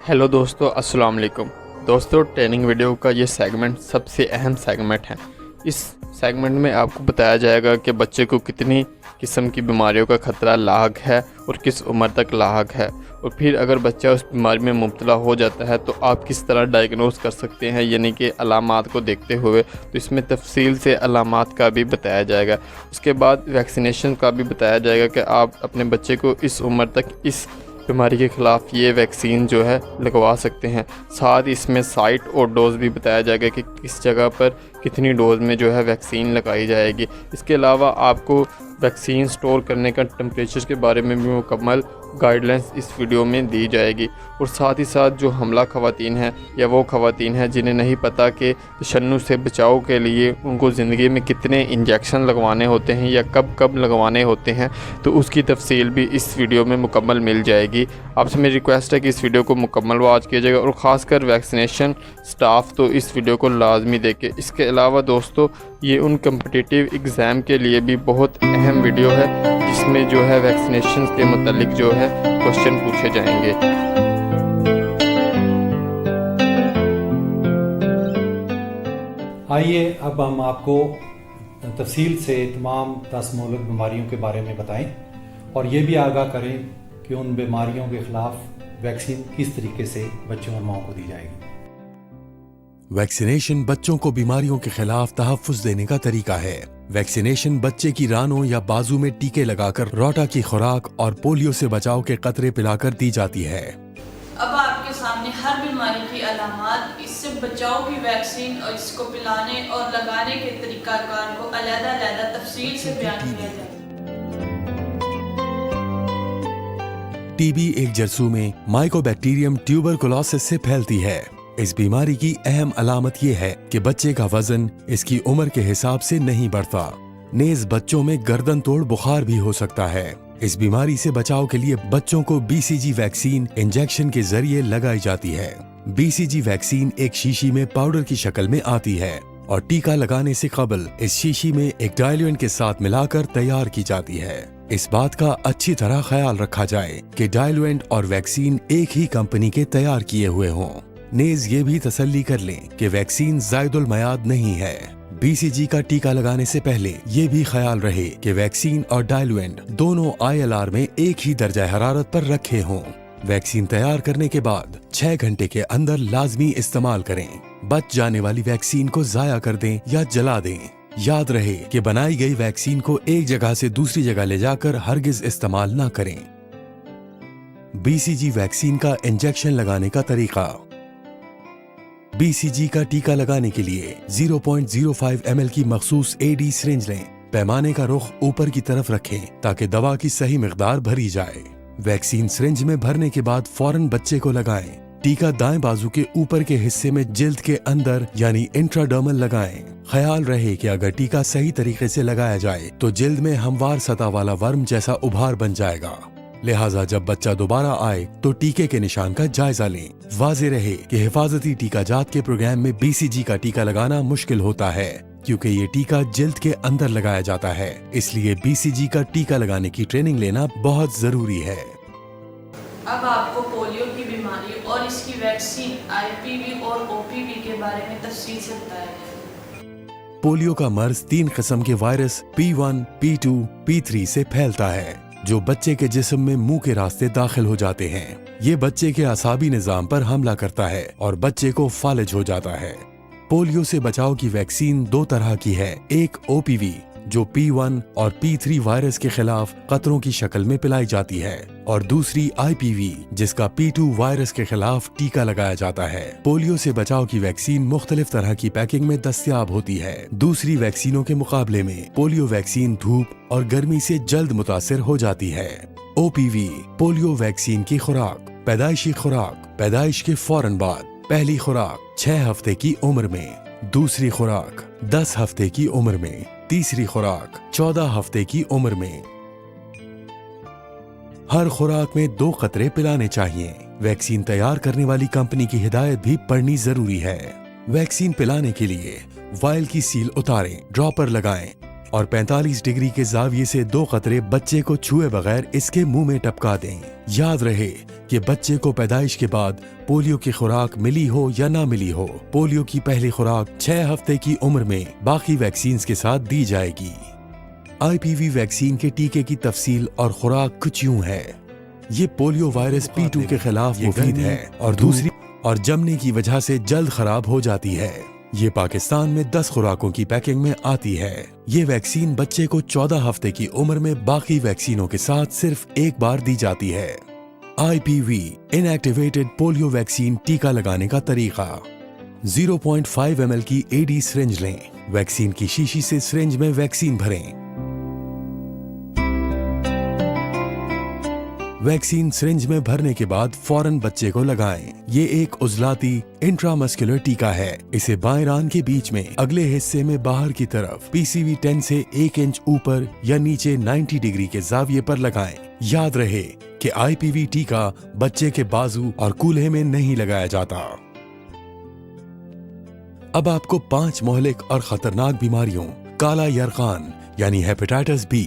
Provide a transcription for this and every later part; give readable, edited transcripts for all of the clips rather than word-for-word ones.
Hello दोस्तों, अस्सलाम वालेकुम। दोस्तों, ट्रेनिंग वीडियो का ये सेगमेंट सबसे अहम सेगमेंट है। इस सेगमेंट में आपको बताया जाएगा कि बच्चे को कितनी किस्म की बीमारियों का ख़तरा लाक है और किस उम्र तक लाक है, और फिर अगर बच्चा उस बीमारी में मुब्तला हो जाता है तो आप किस तरह डायग्नोस कर सकते हैं, यानी कि अलामात को देखते हुए। तो इसमें तफसील से अलामात का भी बताया जाएगा। उसके बाद वैक्सीनेशन का भी बताया जाएगा कि आप अपने बच्चे को इस उम्र तक इस बीमारी के ख़िलाफ़ ये वैक्सीन जो है लगवा सकते हैं। साथ ही इसमें साइट और डोज़ भी बताया जाएगा कि किस जगह पर कितनी डोज़ में जो है वैक्सीन लगाई जाएगी। इसके अलावा आपको वैक्सीन स्टोर करने का टेम्परेचर के बारे में भी मुकम्मल गाइडलाइंस इस वीडियो में दी जाएगी। और साथ ही साथ जो हमला ख़वातीन हैं या वो ख़वातीन हैं जिन्हें नहीं पता कि तशन्नुस से बचाव के लिए उनको ज़िंदगी में कितने इंजेक्शन लगवाने होते हैं या कब कब लगवाने होते हैं, तो उसकी तफसील भी इस वीडियो में मुकम्मल मिल जाएगी। आपसे मेरी रिक्वेस्ट है कि इस वीडियो को मुकम्मल वॉच कीजिएगा और ख़ासकर वैक्सीनेशन स्टाफ तो इस वीडियो को लाजमी देखें। इसके अलावा दोस्तों, ये उन कम्पिटिटिव एग्ज़ाम के लिए भी बहुत अहम वीडियो है जिसमें जो है वैक्सीनेशन के मतलब जो है क्वेश्चन पूछे जाएंगे। आइए अब हम आपको तफसील से तमाम 10 मौलूद बीमारियों के बारे में बताएं और ये भी आगाह करें कि उन बीमारियों के खिलाफ वैक्सीन किस तरीके से बच्चों और माओं को दी जाएगी। वैक्सीनेशन बच्चों को बीमारियों के खिलाफ तहफ़्फ़ुज़ देने का तरीका है। वैक्सीनेशन बच्चे की रानों या बाजू में टीके लगाकर रोटा की खुराक और पोलियो से बचाव के कतरे पिलाकर दी जाती है। अब आपके सामने हर बीमारी की अलामात, इससे बचाव की वैक्सीन और इसको पिलाने और लगाने के तरीकाकार को अलग-अलग तफसील से बयान किया जाए। टीबी एक जरसूमे माइकोबैक्टीरियम ट्यूबरकुलोसिस से फैलती है। इस बीमारी की अहम अलामत ये है कि बच्चे का वजन इसकी उम्र के हिसाब से नहीं बढ़ता। नेज बच्चों में गर्दन तोड़ बुखार भी हो सकता है। इस बीमारी से बचाव के लिए बच्चों को BCG वैक्सीन इंजेक्शन के जरिए लगाई जाती है। BCG वैक्सीन एक शीशी में पाउडर की शक्ल में आती है और टीका लगाने से कबल इस शीशी में एक डायल्यूएंट के साथ मिलाकर तैयार की जाती है। इस बात का अच्छी तरह ख्याल रखा जाए कि डायल्यूएंट और वैक्सीन एक ही कंपनी के तैयार किए हुए हों। नेज ये भी तसल्ली कर लें कि वैक्सीन जायदुल मयाद नहीं है। BCG का टीका लगाने से पहले ये भी ख्याल रहे कि वैक्सीन और डायल्यूएंट दोनों ILR में एक ही दर्जा हरारत पर रखे हों। वैक्सीन तैयार करने के बाद 6 घंटे के अंदर लाजमी इस्तेमाल करें। बच जाने वाली वैक्सीन को जाया कर दें या जला दें। याद रहे कि बनाई गई वैक्सीन को एक जगह से दूसरी जगह ले जाकर हरगिज इस्तेमाल ना करें। BCG वैक्सीन का इंजेक्शन लगाने का तरीका। BCG का टीका लगाने के लिए 0.05 ml की मखसूस AD सिरिंज लें। पैमाने का रुख ऊपर की तरफ रखें ताकि दवा की सही मिकदार भरी जाए। वैक्सीन सिरिंज में भरने के बाद फौरन बच्चे को लगाएं। टीका दाएं बाजू के ऊपर के हिस्से में जिल्द के अंदर यानी इंट्राडर्मल लगाएं। ख्याल रहे कि अगर टीका सही तरीके से लगाया जाए तो जिल्द में हमवार सतह वाला वर्म जैसा उभार बन जाएगा। लिहाजा जब बच्चा दोबारा आए तो टीके के निशान का जायजा लें। वाज़ेह रहे कि हिफाजती टीका जात के प्रोग्राम में BCG का टीका लगाना मुश्किल होता है क्योंकि ये टीका जिल्द के अंदर लगाया जाता है। इसलिए BCG का टीका लगाने की ट्रेनिंग लेना बहुत जरूरी है। अब आपको पोलियो की बीमारी और इसकी वैक्सीन IPV और OPV के बारे में तफसील से बताया जाए। पोलियो का मर्ज 3 किस्म के वायरस P1, P2, P3 से फैलता है जो बच्चे के जिस्म में मुंह के रास्ते दाखिल हो जाते हैं। ये बच्चे के आसाबी निजाम पर हमला करता है और बच्चे को फालिज हो जाता है। पोलियो से बचाव की वैक्सीन 2 तरह की है। एक OPV जो P1 और P3 वायरस के खिलाफ कतरों की शक्ल में पिलाई जाती है और दूसरी IPV जिसका P2 वायरस के खिलाफ टीका लगाया जाता है। पोलियो से बचाव की वैक्सीन मुख्तलिफ तरह की पैकिंग में दस्तयाब होती है। दूसरी वैक्सीनों के मुकाबले में पोलियो वैक्सीन धूप और गर्मी से जल्द मुतासिर हो जाती है। OPV पोलियो वैक्सीन की खुराक। पैदाइशी खुराक पैदाइश के फौरन बाद। पहली खुराक 6 हफ्ते की उम्र में। दूसरी खुराक 10 हफ्ते की उम्र में। तीसरी खुराक 14 हफ्ते की उम्र में। हर खुराक में 2 कतरे पिलाने चाहिए। वैक्सीन तैयार करने वाली कंपनी की हिदायत भी पढ़नी जरूरी है। वैक्सीन पिलाने के लिए वायल की सील उतारें, ड्रॉपर लगाएं और 45 डिग्री के जाविये से 2 कतरे बच्चे को छुए बगैर इसके मुंह में टपका दें। याद रहे कि बच्चे को पैदाइश के बाद पोलियो की खुराक मिली हो या ना मिली हो, पोलियो की पहली खुराक 6 हफ्ते की उम्र में बाकी वैक्सीन के साथ दी जाएगी। IPV वैक्सीन के टीके की तफसील और खुराक कुछ यूं है। ये पोलियो वायरस P2 के खिलाफ मुफीद है और दूसरी और जमने की वजह से जल्द खराब हो जाती है। ये पाकिस्तान में 10 खुराकों की पैकिंग में आती है। ये वैक्सीन बच्चे को 14 हफ्ते की उम्र में बाकी वैक्सीनों के साथ सिर्फ एक बार दी जाती है। IPV इनएक्टिवेटेड पोलियो वैक्सीन टीका लगाने का तरीका। 0.5 ml की AD सिरिंज लें। वैक्सीन की शीशी से सिरिंज में वैक्सीन भरें। वैक्सीन सिरिंज में भरने के बाद फौरन बच्चे को लगाएं। ये एक उजलाती इंट्रामस्कुलर टीका है। इसे बाएं रान के बीच में अगले हिस्से में बाहर की तरफ PCV 10 से 1 इंच ऊपर या नीचे 90 डिग्री के जाविये पर लगाएं। याद रहे कि IPV टीका बच्चे के बाजू और कूल्हे में नहीं लगाया जाता। अब आपको 5 मोहलिक और खतरनाक बीमारियों काला यरकान यानी हेपेटाइटिस B,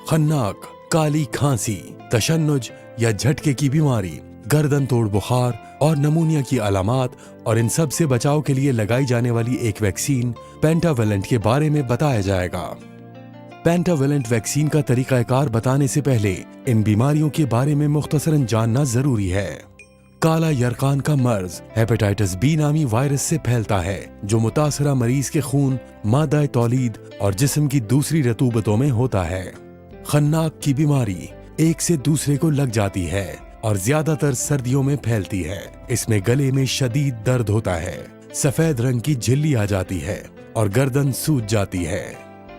खन्नाक, काली खांसी, तशन्नुज या झटके की बीमारी, गर्दन तोड़ बुखार और नमूनिया की अलामात और इन सब से बचाव के लिए लगाई जाने वाली एक वैक्सीन पेंटावेलेंट के बारे में बताया जाएगा। पेंटावेलेंट वैक्सीन का तरीकाकार बताने से पहले इन बीमारियों के बारे में मुख्तसरन जानना जरूरी है। काला यरकान का मर्ज हेपेटाइटिस B नामी वायरस से फैलता है जो मुतासरा मरीज के खून, मादा तौलीद और जिस्म की दूसरी रतूबतों में होता है। खन्नाक की बीमारी एक से दूसरे को लग जाती है और ज्यादातर सर्दियों में फैलती है। इसमें गले में शदीद दर्द होता है, सफेद रंग की झिल्ली आ जाती है और गर्दन सूज जाती है।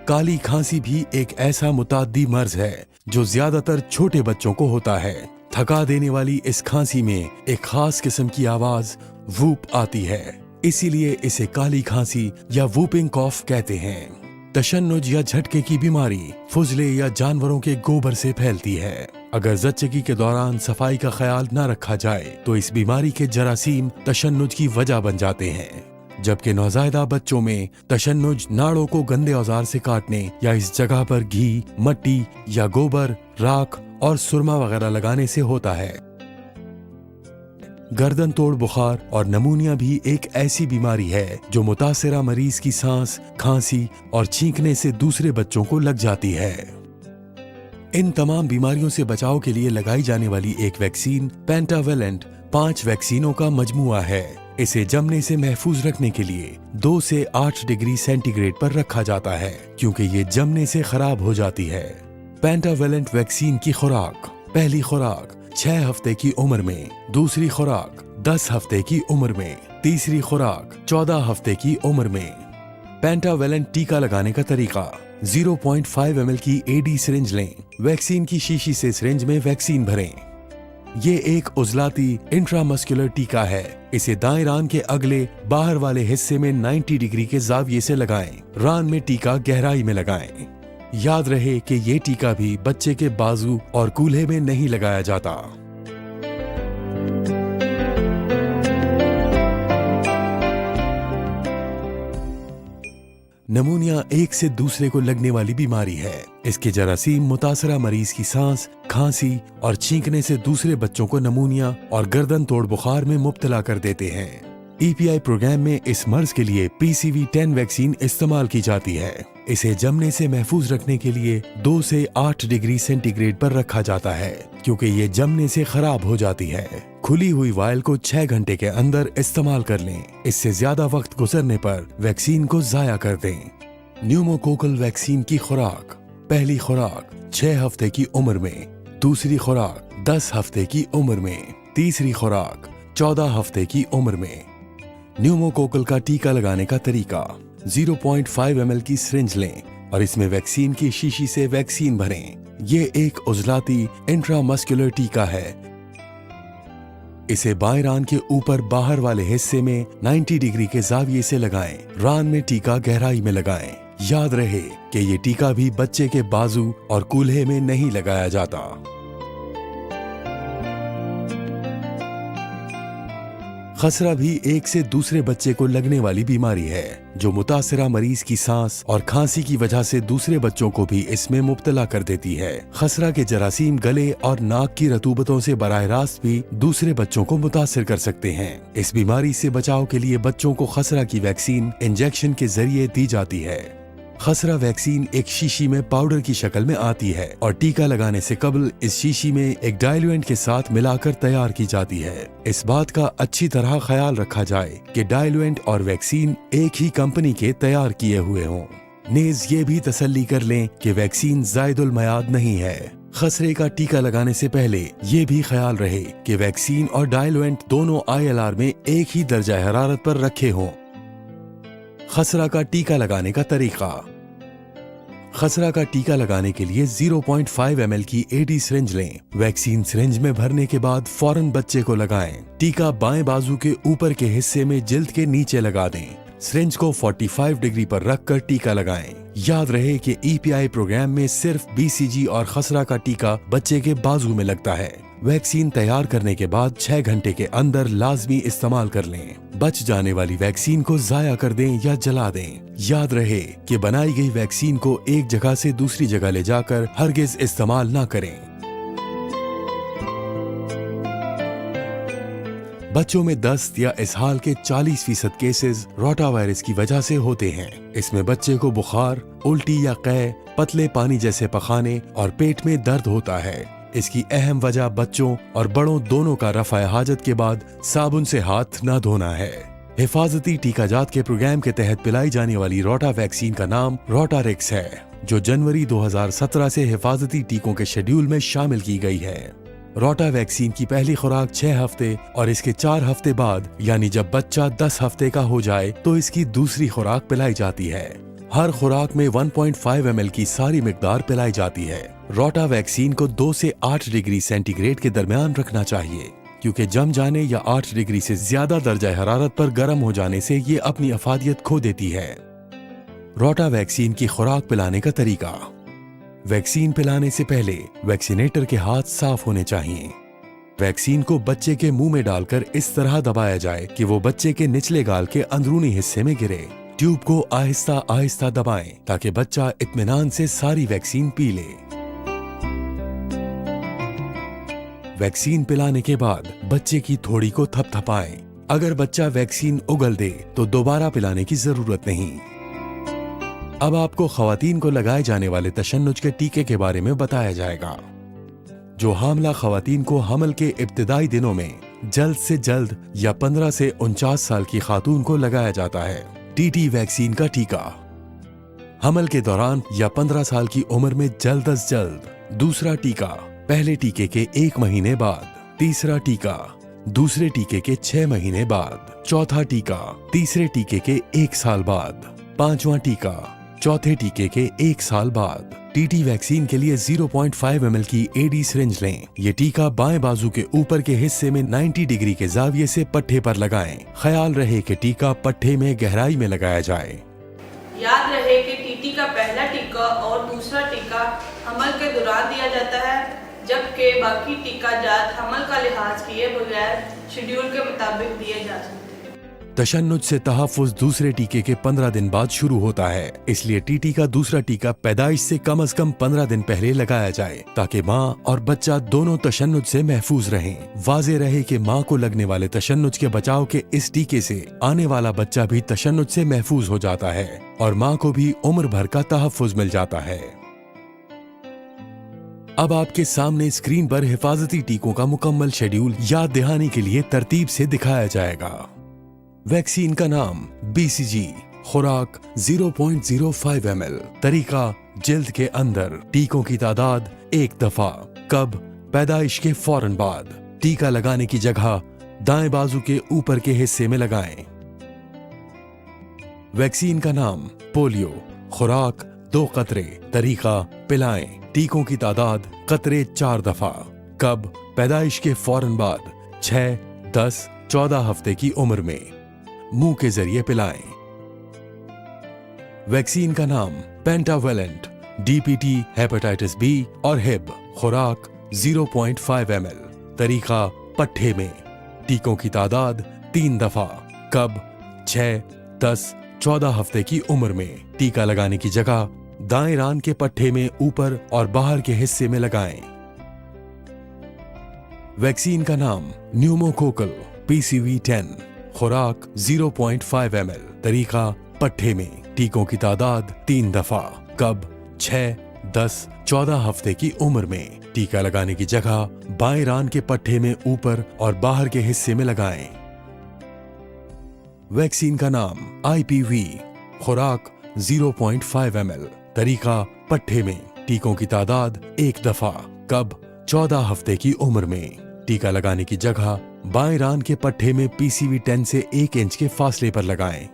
काली खांसी भी एक ऐसा मुताद्दी मर्ज है जो ज्यादातर छोटे बच्चों को होता है। थका देने वाली इस खांसी में एक खास किस्म की आवाज वूप आती है, इसीलिए इसे काली खांसी या वूपिंग कॉफ कहते हैं। तशन्नुज या झटके की बीमारी फुजले या जानवरों के गोबर से फैलती है। अगर ज़च्चगी के दौरान सफाई का ख्याल न रखा जाए तो इस बीमारी के जरासीम तशन्नुज की वजह बन जाते हैं। जबकि नौज़ायदा बच्चों में तशन्नुज नाड़ों को गंदे औजार से काटने या इस जगह पर घी, मट्टी या गोबर, राख और सुरमा वगैरह लगाने से होता है। गर्दन तोड़ बुखार और नमूनिया भी एक ऐसी बीमारी है जो मुतासरा मरीज की सांस, खांसी और छींकने से दूसरे बच्चों को लग जाती है। इन तमाम बीमारियों से बचाव के लिए लगाई जाने वाली एक वैक्सीन पेंटावेलेंट 5 वैक्सीनों का मजमुआ है। इसे जमने से महफूज रखने के लिए 2 से 8 डिग्री सेंटीग्रेड पर रखा जाता है क्योंकि ये जमने से खराब हो जाती है। पेंटावेलेंट वैक्सीन की खुराक। पहली खुराक 6 हफ्ते की उम्र में, दूसरी खुराक 10 हफ्ते की उम्र में, तीसरी खुराक 14 हफ्ते की उम्र में। पेंटावेलेंट टीका लगाने का तरीका। 0.5 ml की AD सिरिंज लें। वैक्सीन की शीशी से सिरिंज में वैक्सीन भरें। ये एक उजलाती इंट्रामस्कुलर टीका है। इसे दाएं रान के अगले बाहर वाले हिस्से में 90 डिग्री के जाविये से लगाएं। रान में टीका गहराई में लगाएं। याद रहे कि ये टीका भी बच्चे के बाजू और कूल्हे में नहीं लगाया जाता। नमूनिया एक से दूसरे को लगने वाली बीमारी है। इसके जरासीम मुतासरा मरीज की सांस, खांसी और छींकने से दूसरे बच्चों को नमूनिया और गर्दन तोड़ बुखार में मुब्तला कर देते हैं। EPI प्रोग्राम में इस मर्ज के लिए PCV 10 वैक्सीन इस्तेमाल की जाती है। इसे जमने से महफूज रखने के लिए 2 से 8 डिग्री सेंटीग्रेड पर रखा जाता है क्योंकि ये जमने से खराब हो जाती है। खुली हुई वायल को 6 घंटे के अंदर इस्तेमाल कर लें। इससे ज्यादा वक्त गुजरने पर वैक्सीन को जाया कर दें। न्यूमोकोकल वैक्सीन की खुराक। पहली खुराक 6 हफ्ते की उम्र में, दूसरी खुराक 10 हफ्ते की उम्र में, तीसरी खुराक 14 हफ्ते की उम्र में। न्यूमोकोकल का टीका लगाने का तरीका। 0.5 ml की सिरिंज लें और इसमें वैक्सीन की शीशी से वैक्सीन भरें। ये एक उजलाती इंट्रामस्कुलर टीका है। इसे बाएं रान के ऊपर बाहर वाले हिस्से में 90 डिग्री के जाविये से लगाएं। रान में टीका गहराई में लगाएं। याद रहे कि ये टीका भी बच्चे के बाजू और कूल्हे में नहीं लगाया जाता। खसरा भी एक से दूसरे बच्चे को लगने वाली बीमारी है जो मुतासिरा मरीज की सांस और खांसी की वजह से दूसरे बच्चों को भी इसमें मुब्तला कर देती है। खसरा के जरासीम गले और नाक की रतूबतों से बराह रास्त भी दूसरे बच्चों को मुतासिर कर सकते हैं। इस बीमारी से बचाव के लिए बच्चों को खसरा की वैक्सीन इंजेक्शन के जरिए दी जाती है। खसरा वैक्सीन एक शीशी में पाउडर की शक्ल में आती है और टीका लगाने से कबल इस शीशी में एक डाइल्यूएंट के साथ मिलाकर तैयार की जाती है। इस बात का अच्छी तरह ख्याल रखा जाए कि डाइल्यूएंट और वैक्सीन एक ही कंपनी के तैयार किए हुए हों। नेज ये भी तसल्ली कर लें कि वैक्सीन जायदुल मयाद नहीं है। खसरे का टीका लगाने से पहले ये भी ख्याल रहे कि वैक्सीन और डाइल्यूएंट दोनों ILR में एक ही दर्जा हरारत पर रखे हों। खसरा का टीका लगाने का तरीका। खसरा का टीका लगाने के लिए 0.5 ml की AD सिरिंज लें। वैक्सीन सिरिंज में भरने के बाद फौरन बच्चे को लगाएं। टीका बाएं बाजू के ऊपर के हिस्से में जिल्द के नीचे लगा दें। सिरिंज को 45 डिग्री पर रखकर टीका लगाएं। याद रहे कि EPI प्रोग्राम में सिर्फ BCG और खसरा का टीका बच्चे के बाजू में लगता है। वैक्सीन तैयार करने के बाद 6 घंटे के अंदर लाजमी इस्तेमाल कर लें। बच जाने वाली वैक्सीन को जाया कर दें या जला दें। याद रहे कि बनाई गई वैक्सीन को एक जगह से दूसरी जगह ले जाकर हरगिज इस्तेमाल ना करें। बच्चों में दस्त या इसहाल के 40% केसेस रोटा वायरस की वजह से होते हैं। इसमें बच्चे को बुखार, उल्टी या कै, पतले पानी जैसे पखाने और पेट में दर्द होता है। इसकी अहम वजह बच्चों और बड़ों दोनों का रफ़ा हाजत के बाद साबुन से हाथ न धोना है। हिफाजती टीकाजात के प्रोग्राम के तहत पिलाई जाने वाली रोटा वैक्सीन का नाम रोटारिक्स है, जो जनवरी 2017 से हिफाजती टीकों के शेड्यूल में शामिल की गई है। रोटा वैक्सीन की पहली खुराक 6 हफ्ते और इसके 4 हफ्ते बाद यानी जब बच्चा 10 हफ्ते का हो जाए तो इसकी दूसरी खुराक पिलाई जाती है। हर खुराक में 1.5 ml की सारी मिकदार पिलाई जाती है। रोटा वैक्सीन को 2 से 8 डिग्री सेंटीग्रेड के दरमियान रखना चाहिए, क्योंकि जम जाने या 8 डिग्री से ज्यादा दर्जा हरारत पर गर्म हो जाने से ये अपनी अफादियत खो देती है। रोटा वैक्सीन की खुराक पिलाने का तरीका। वैक्सीन पिलाने से पहले वैक्सीनेटर के हाथ साफ होने चाहिए। वैक्सीन को बच्चे के मुंह में डालकर इस तरह दबाया जाए कि वो बच्चे के निचले गाल के अंदरूनी हिस्से में गिरे। ट्यूब को आहिस्ता आहिस्ता दबाएं ताकि बच्चा इत्मीनान से सारी वैक्सीन पी ले। वैक्सीन पिलाने के बाद बच्चे की थोड़ी को थपथपाएं। अगर बच्चा वैक्सीन उगल दे तो दोबारा पिलाने की जरूरत नहीं। अब आपको खवातीन को लगाए जाने वाले तशन्नुज के टीके के बारे में बताया जाएगा, जो हामला खवातीन को हमल के इब्तिदाई दिनों में जल्द से जल्द या 15 से 49 साल की खातून को लगाया जाता है। TT वैक्सीन का टीका हमल के दौरान या 15 साल की उम्र में जल्द अज जल्द। दूसरा टीका पहले टीके के 1 महीने बाद। तीसरा टीका दूसरे टीके के 6 महीने बाद। चौथा टीका तीसरे टीके के 1 साल बाद। 5वां टीका चौथे टीके के 1 साल बाद। TT वैक्सीन के लिए 0.5 ml की AD सिरिंज लें। ये टीका बाएं बाजू के ऊपर के हिस्से में 90 डिग्री के जाविये से पट्टे पर लगाएं। ख्याल रहे कि टीका पट्टे में गहराई में लगाया जाए। याद रहे कि TT का पहला टीका और दूसरा टीका हमल के दौरान दिया जाता है, जबकि बाकी टीका जात हमल का लिहाज किए बगैर शेड्यूल के मुताबिक दिए जा सकते हैं। तशन्नुज से तहफ़्फ़ुज़ दूसरे टीके के 15 दिन बाद शुरू होता है, इसलिए TT का दूसरा टीका पैदाइश से कम 15 दिन पहले लगाया जाए ताकि माँ और बच्चा दोनों तशन्नुज से महफूज रहें। वाज़े रहे कि माँ को लगने वाले तशन्नुज के बचाव के इस टीके से आने वाला बच्चा भी तशन्नुज से महफूज हो जाता है और माँ को भी उम्र भर का तहफ़्फ़ुज़ मिल जाता है। अब आपके सामने स्क्रीन पर हिफाजती टीकों का मुकम्मल शेड्यूल याद दहानी के लिए तरतीब से दिखाया जाएगा। वैक्सीन का नाम BCG, खुराक 0.05 ml, तरीका जिल्द के अंदर, टीकों की तादाद 1 दफा, कब पैदाइश के फौरन बाद, टीका लगाने की जगह दाएं बाजू के ऊपर के हिस्से में लगाएं। वैक्सीन का नाम पोलियो, खुराक 2 कतरे, तरीका पिलाएं, टीकों की तादाद कतरे 4 दफा, कब पैदाइश के फौरन बाद 6, 10, 14 हफ्ते की उम्र में, मुंह के जरिए पिलाएं। वैक्सीन का नाम पेंटावेलेंट, DPT, हेपेटाइटिस B और HIB, खुराक 0.5 ml, तरीका पट्टे में, टीकों की तादाद 3 दफा। कब? 6, 10, 14 हफ्ते की उम्र में। टीका लगाने की जगह दाएं रान के पट्टे में ऊपर और बाहर के हिस्से में लगाएं। वैक्सीन का नाम न्यूमोकोकल PCV10। खुराक 0.5 ml। तरीका पट्टे में। टीकों की तादाद 3 दफा। कब? 6, 10, 14 हफ्ते की उम्र में। टीका लगाने की जगह बाएं रान के पट्टे में ऊपर और बाहर के हिस्से में लगाएं। वैक्सीन का नाम IPV। खुराक 0.5 ml। तरीका पट्टे में। टीकों की तादाद 1 दफा। कब? 14 हफ्ते की उम्र में। टीका लगाने की जगह बाएं रान के पट्टे में PCV10 से 1 इंच के फासले पर लगाएं।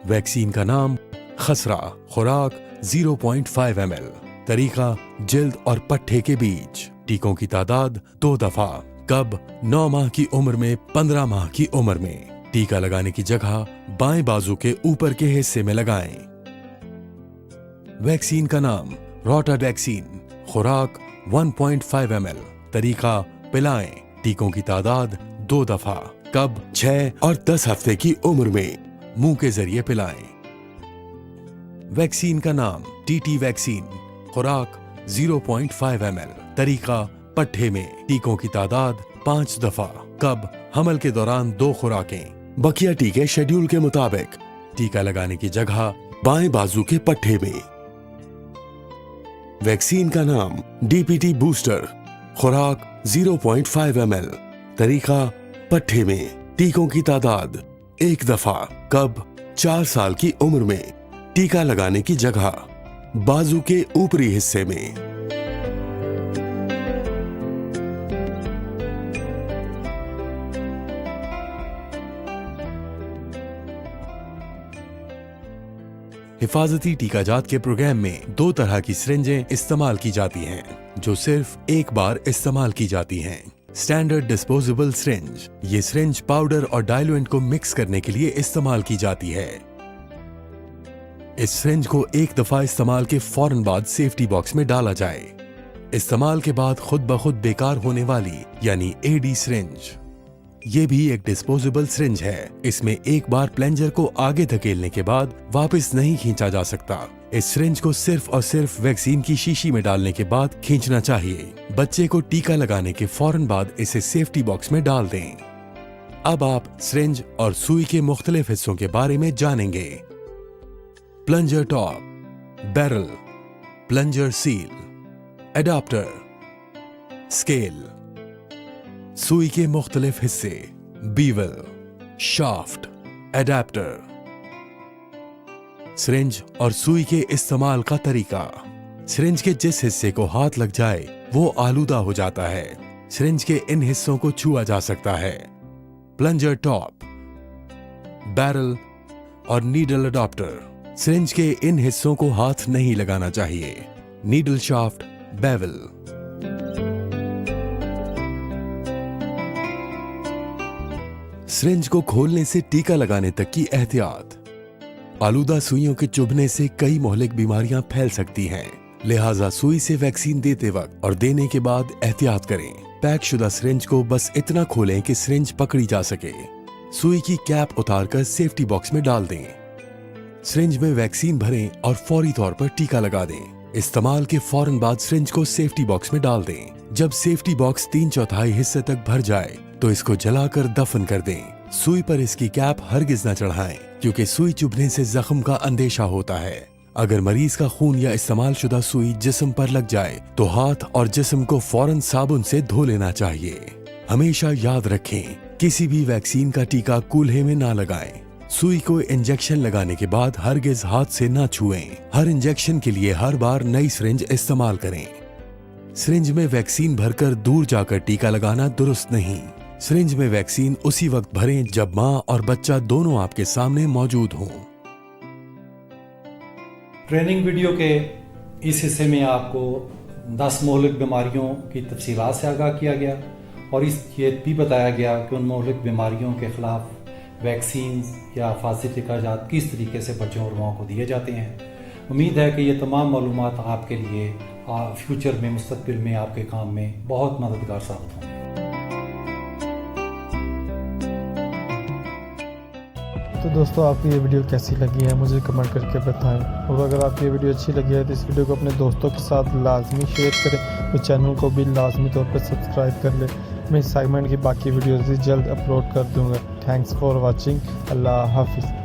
वैक्सीन का नाम खसरा। खुराक 0.5 ml। तरीका जिल्द और पट्टे के बीच। टीकों की तादाद 2 दफा। कब? 9 माह की उम्र में 15 माह की उम्र में। टीका लगाने की जगह बाएं बाजू के ऊपर के हिस्से में लगाएं। वैक्सीन का नाम रोटा वैक्सीन। खुराक 1.5 ml। तरीका पिलाएं। टीकों की तादाद 2 दफा। कब? 6 और 10 हफ्ते की उम्र में। मुंह के जरिए पिलाएं। वैक्सीन का नाम TT वैक्सीन। खुराक 0.5 ml। तरीका पट्टे में। टीकों की तादाद 5 दफा। कब? हमल के दौरान 2 खुराकें। बकिया टीके शेड्यूल के मुताबिक। टीका लगाने की जगह बाएं बाजू के पट्टे में। वैक्सीन का नाम DPT बूस्टर। खुराक 0.5 ml। तरीका पट्टे में। टीकों की तादाद 1 दफा। कब? 4 साल की उम्र में। टीका लगाने की जगह बाजू के ऊपरी हिस्से में। हिफाजती टीकाजात के प्रोग्राम में 2 तरह की सिरिंजें इस्तेमाल की जाती हैं, जो सिर्फ एक बार इस्तेमाल की जाती हैं। Standard disposable syringe. ये सिरिंज पाउडर और डाइल्यूएंट को मिक्स करने के लिए इस्तेमाल की जाती है। इस सिरिंज को एक दफा इस्तेमाल के फौरन बाद सेफ्टी बॉक्स में डाला जाए। इस्तेमाल के बाद खुद ब खुद बेकार होने वाली यानी AD सिरिंज। ये भी एक डिस्पोजेबल सिरिंज है। इसमें एक बार प्लंजर को आगे धकेलने के बाद वापस नहीं खींचा जा सकता। इस सिरिंज को सिर्फ और सिर्फ वैक्सीन की शीशी में डालने के बाद खींचना चाहिए। बच्चे को टीका लगाने के फौरन बाद इसे सेफ्टी बॉक्स में डाल दें। अब आप सिरिंज और सुई के मुख्तलिफ हिस्सों के बारे में जानेंगे। Plunger top, barrel, plunger seal, adapter, scale, सुई के मुख्तलिफ हिस्से, बीवल, शाफ्ट, एडाप्टर। सिरिंज और सुई के इस्तेमाल का तरीका। सिरिंज के जिस हिस्से को हाथ लग जाए वो आलूदा हो जाता है। सिरिंज के इन हिस्सों को छुआ जा सकता है। प्लंजर टॉप, बैरल और नीडल एडाप्टर। सिरिंज के इन हिस्सों को हाथ नहीं लगाना चाहिए। Needle shaft, bevel. सिरिंज को खोलने से टीका लगाने तक की एहतियात। आलूदा सुइयों के चुभने से कई मोहलिक बीमारियां फैल सकती हैं, लिहाजा सुई से वैक्सीन देते वक्त और देने के बाद एहतियात करें। पैक शुदा सिरिंज को बस इतना खोलें कि सिरिंज पकड़ी जा सके। सुई की कैप उतारकर सेफ्टी बॉक्स में डाल दें। सिरिंज में वैक्सीन भरें और फौरी तौर पर टीका लगा दें। इस्तेमाल के फौरन बाद सिरिंज को सेफ्टी बॉक्स में डाल दें। जब सेफ्टी बॉक्स 3/4 हिस्से तक भर जाए तो इसको जलाकर दफन कर दें। सुई पर इसकी कैप हरगिज न चढ़ाएं, क्योंकि सुई चुभने से जख्म का अंदेशा होता है। अगर मरीज का खून या इस्तेमाल शुदा सुई जिस्म पर लग जाए तो हाथ और जिस्म को फौरन साबुन से धो लेना चाहिए। हमेशा याद रखें, किसी भी वैक्सीन का टीका कूल्हे में ना लगाएं। सुई को इंजेक्शन लगाने के बाद हरगिज हाथ से ना छुएं। हर इंजेक्शन के लिए हर बार नई सिरिंज इस्तेमाल करें। सिरिंज में वैक्सीन भरकर दूर जाकर टीका लगाना दुरुस्त नहीं। सिरिंज में वैक्सीन उसी वक्त भरें जब माँ और बच्चा दोनों आपके सामने मौजूद हों। ट्रेनिंग वीडियो के इस हिस्से में आपको 10 मोहलिक बीमारियों की तफसीलात से आगाह किया गया और ये भी बताया गया कि उन मोहलिक बीमारियों के खिलाफ वैक्सीन या हिफाजती टीकाजात किस तरीके से बच्चों और माओं को दिए जाते हैं। उम्मीद है कि ये तमाम मालूमात आपके लिए फ्यूचर में, मुस्तकबिल में आपके काम में बहुत मददगार साबित होंगे। तो दोस्तों आपको ये वीडियो कैसी लगी है मुझे कमेंट करके बताएं, और अगर आपको ये वीडियो अच्छी लगी है तो इस वीडियो को अपने दोस्तों के साथ लाजमी शेयर करें, तो चैनल को भी लाजमी तौर पर सब्सक्राइब कर लें। मैं इस सेगमेंट की बाकी वीडियोज़ भी जल्द अपलोड कर दूँगा। Thanks for watching. अल्लाह हाफिज़।